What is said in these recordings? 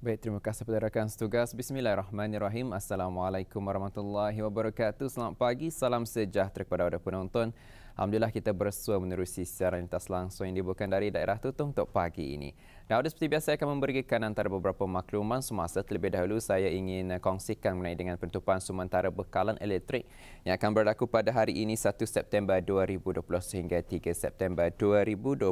Baik, terima kasih kepada rakan setugas. Bismillahirrahmanirrahim. Assalamualaikum warahmatullahi wabarakatuh. Selamat pagi, salam sejahtera kepada para penonton. Alhamdulillah kita bersua menerusi siaran lintas langsung yang dibawakan dari daerah Tutong untuk pagi ini. Dan seperti biasa saya akan memberikan antara beberapa makluman semasa. Terlebih dahulu saya ingin kongsikan mengenai dengan penutupan sementara bekalan elektrik yang akan berlaku pada hari ini 1 September 2020 sehingga 3 September 2020.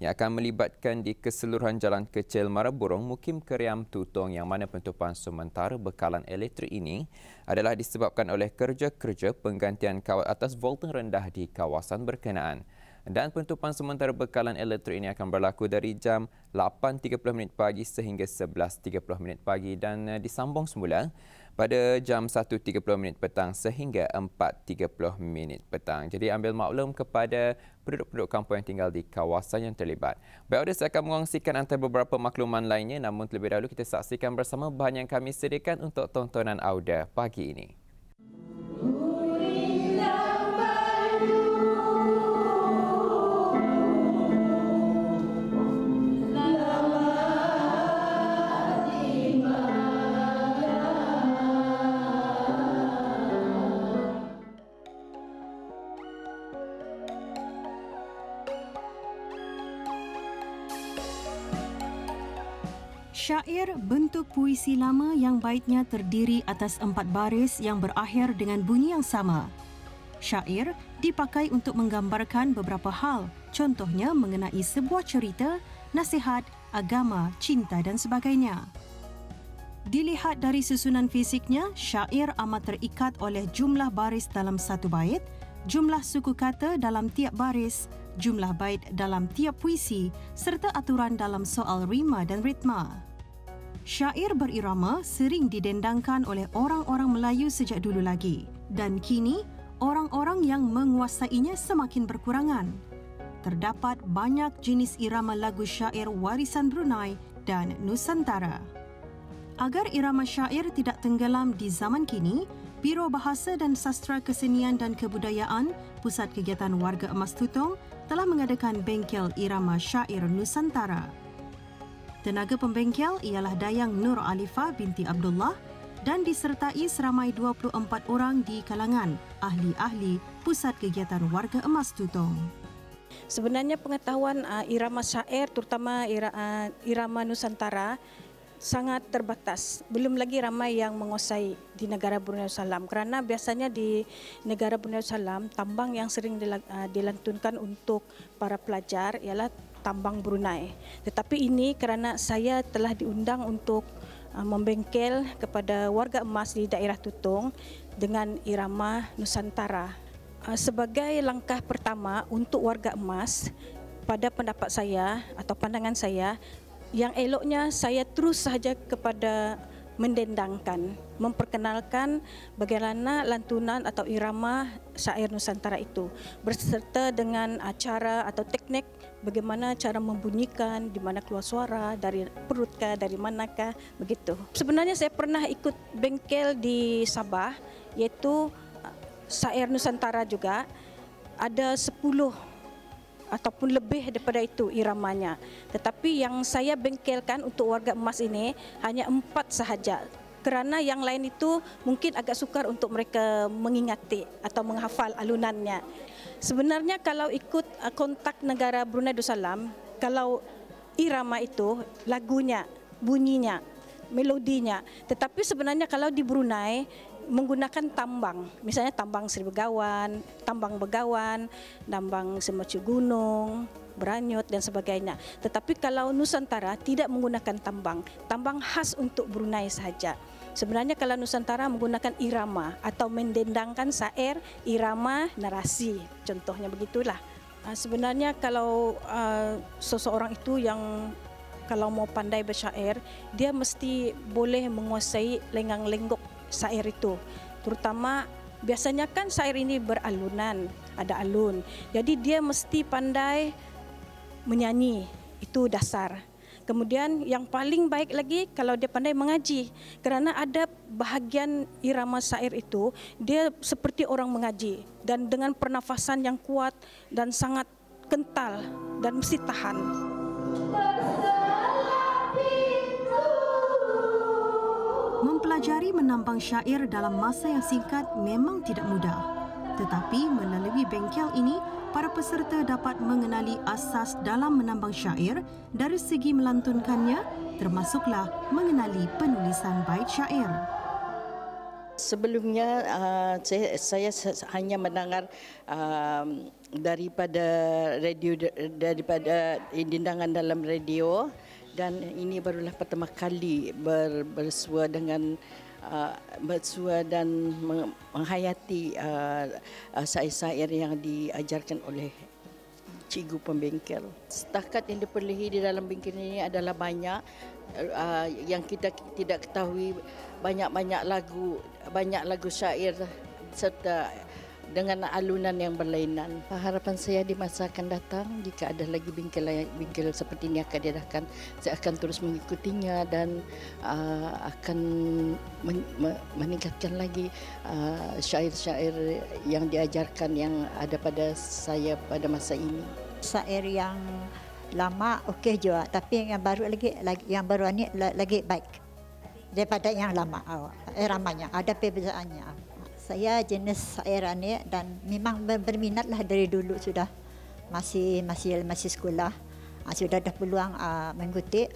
Yang akan melibatkan di keseluruhan Jalan Kecil Maraburong, Mukim Keriam Tutong, yang mana penutupan sementara bekalan elektrik ini adalah disebabkan oleh kerja-kerja penggantian kawat atas volten rendah di kawasan berkenaan. Dan penutupan sementara bekalan elektrik ini akan berlaku dari jam 8.30 pagi sehingga 11.30 pagi dan disambung semula pada jam 1.30 petang sehingga 4.30 petang. Jadi ambil maklum kepada penduduk-penduduk kampung yang tinggal di kawasan yang terlibat. Baik, saya akan mengongsikan antara beberapa makluman lainnya, namun terlebih dahulu kita saksikan bersama bahan yang kami sediakan untuk tontonan Auda pagi ini. Syair bentuk puisi lama yang baitnya terdiri atas 4 baris yang berakhir dengan bunyi yang sama. Syair dipakai untuk menggambarkan beberapa hal, contohnya mengenai sebuah cerita, nasihat, agama, cinta dan sebagainya. Dilihat dari susunan fisiknya, syair amat terikat oleh jumlah baris dalam satu bait, jumlah suku kata dalam tiap baris, jumlah bait dalam tiap puisi, serta aturan dalam soal rima dan ritma. Syair berirama sering didendangkan oleh orang-orang Melayu sejak dulu lagi dan kini orang-orang yang menguasainya semakin berkurangan. Terdapat banyak jenis irama lagu syair warisan Brunei dan Nusantara. Agar irama syair tidak tenggelam di zaman kini, Biro Bahasa dan Sastra Kesenian dan Kebudayaan Pusat Kegiatan Warga Emas Tutong telah mengadakan bengkel irama syair Nusantara. Tenaga pembengkel ialah Dayang Nur Alifah binti Abdullah dan disertai seramai 24 orang di kalangan ahli-ahli Pusat Kegiatan Warga Emas Tutong. Sebenarnya pengetahuan irama syair, terutama irama Nusantara, sangat terbatas. Belum lagi ramai yang menguasai di negara Brunei Darussalam kerana biasanya di negara Brunei Darussalam tambang yang sering dilantunkan untuk para pelajar ialah tambang Brunei. Tetapi ini kerana saya telah diundang untuk membengkel kepada warga emas di daerah Tutong dengan irama Nusantara. Sebagai langkah pertama untuk warga emas, pada pendapat saya atau pandangan saya, yang eloknya saya terus sahaja kepada mendendangkan, memperkenalkan bagaimana lantunan atau irama syair Nusantara itu berserta dengan cara atau teknik bagaimana cara membunyikan, di mana keluar suara, dari perutkah, dari manakah, begitu. Sebenarnya saya pernah ikut bengkel di Sabah, iaitu syair Nusantara juga, ada 10 ataupun lebih daripada itu iramanya. Tetapi yang saya bengkelkan untuk warga emas ini hanya 4 sahaja. Kerana yang lain itu mungkin agak sukar untuk mereka mengingati atau menghafal alunannya. Sebenarnya kalau ikut kontak negara Brunei Darussalam, kalau irama itu lagunya, bunyinya, melodinya. Tetapi sebenarnya kalau di Brunei menggunakan tambang, misalnya tambang Seri Begawan, tambang Begawan, tambang Semecu Gunung, Beranyut dan sebagainya. Tetapi kalau Nusantara tidak menggunakan tambang, tambang khas untuk Brunei sahaja. Sebenarnya kalau Nusantara menggunakan irama atau mendendangkan syair, irama, narasi, contohnya begitulah. Sebenarnya kalau seseorang itu yang kalau mau pandai bersyair, dia mesti boleh menguasai lenggang-lenggok syair itu. Terutama biasanya kan syair ini beralunan, ada alun. Jadi dia mesti pandai menyanyi, itu dasar. Kemudian yang paling baik lagi kalau dia pandai mengaji. Kerana ada bahagian irama syair itu, dia seperti orang mengaji. Dan dengan pernafasan yang kuat dan sangat kental dan mesti tahan. Tersalah pintu Mempelajari menambang syair dalam masa yang singkat memang tidak mudah. Tetapi melalui bengkel ini, para peserta dapat mengenali asas dalam menambang syair dari segi melantunkannya, termasuklah mengenali penulisan bait syair. Sebelumnya saya hanya mendengar daripada indingan dalam radio, dan ini barulah pertama kali bersua dengan dan menghayati syair-syair yang diajarkan oleh cikgu pembengkel. Setakat yang diperolehi di dalam bengkel ini adalah banyak yang kita tidak ketahui, banyak lagu syair serta dengan alunan yang berlainan. Harapan saya di masa akan datang, jika ada lagi bengkel seperti ini akan diadakan, saya akan terus mengikutinya dan akan meningkatkan lagi syair-syair yang diajarkan yang ada pada saya pada masa ini. Syair yang lama okey juga, tapi yang baru yang baru ni lagi baik daripada yang lama. Ramanya ada perbezaannya. Saya jenis syair ni dan memang berminatlah dari dulu sudah masih sekolah. Sudah ada peluang mengikuti,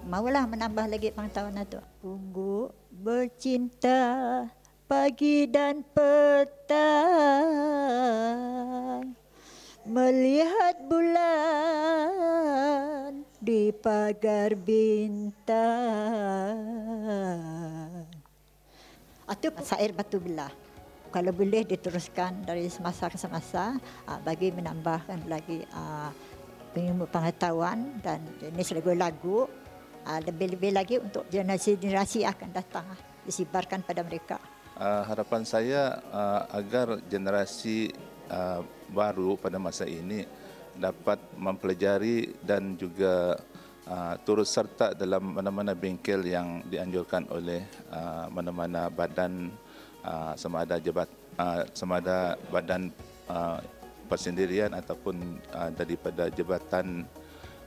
maulah menambah lagi pengetahuan itu. Tunggu bercinta pagi dan petang, melihat bulan di pagar bintang. Itu syair batu belah. Kalau boleh diteruskan dari semasa ke semasa, bagi menambahkan lagi pengilmu pengetahuan dan jenis lagu-lagu, lebih-lebih lagi untuk generasi akan datang disebarkan pada mereka. Harapan saya agar generasi baru pada masa ini dapat mempelajari dan juga turut serta dalam mana-mana bengkel yang dianjurkan oleh mana-mana badan sama ada badan persendirian ataupun daripada jabatan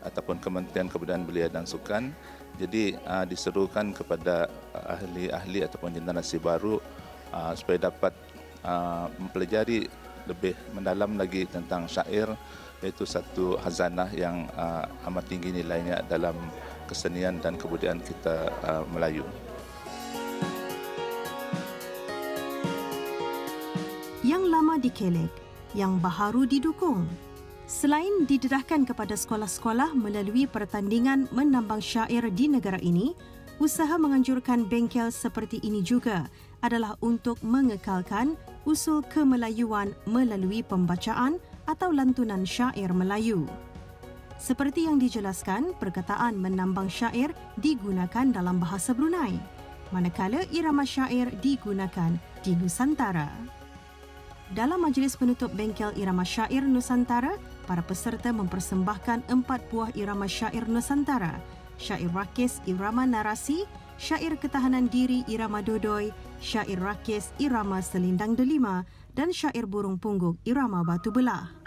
ataupun Kementerian Kebudayaan Belia dan Sukan. Jadi diserukan kepada ahli-ahli ataupun generasi baru supaya dapat mempelajari lebih mendalam lagi tentang syair, iaitu satu khazanah yang amat tinggi nilainya dalam kesenian dan kebudayaan kita Melayu. Yang lama dikelek, yang baharu didukung. Selain didedahkan kepada sekolah-sekolah melalui pertandingan menambang syair di negara ini, usaha menganjurkan bengkel seperti ini juga adalah untuk mengekalkan usul kemelayuan melalui pembacaan atau lantunan syair Melayu. Seperti yang dijelaskan, perkataan menambang syair digunakan dalam bahasa Brunei, manakala irama syair digunakan di Nusantara. Dalam majlis penutup bengkel irama syair Nusantara, para peserta mempersembahkan 4 buah irama syair Nusantara, syair rakis irama narasi, syair ketahanan diri irama dodoi, syair rakis irama selindang delima, dan syair burung pungguk irama batu belah.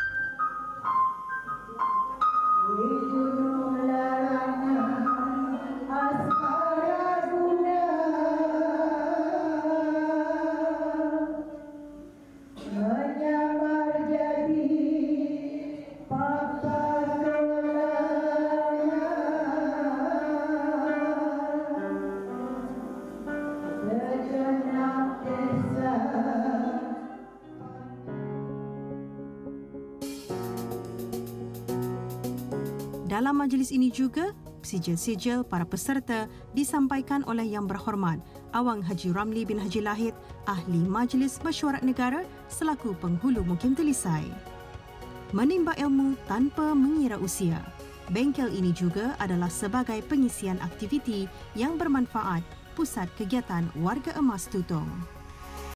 Dalam majlis ini juga, sijil-sijil para peserta disampaikan oleh Yang Berhormat Awang Haji Ramli bin Haji Lahid, Ahli Majlis Mesyuarat Negara selaku penghulu Mukim Telisai. Menimba ilmu tanpa mengira usia. Bengkel ini juga adalah sebagai pengisian aktiviti yang bermanfaat pusat kegiatan Warga Emas Tutong.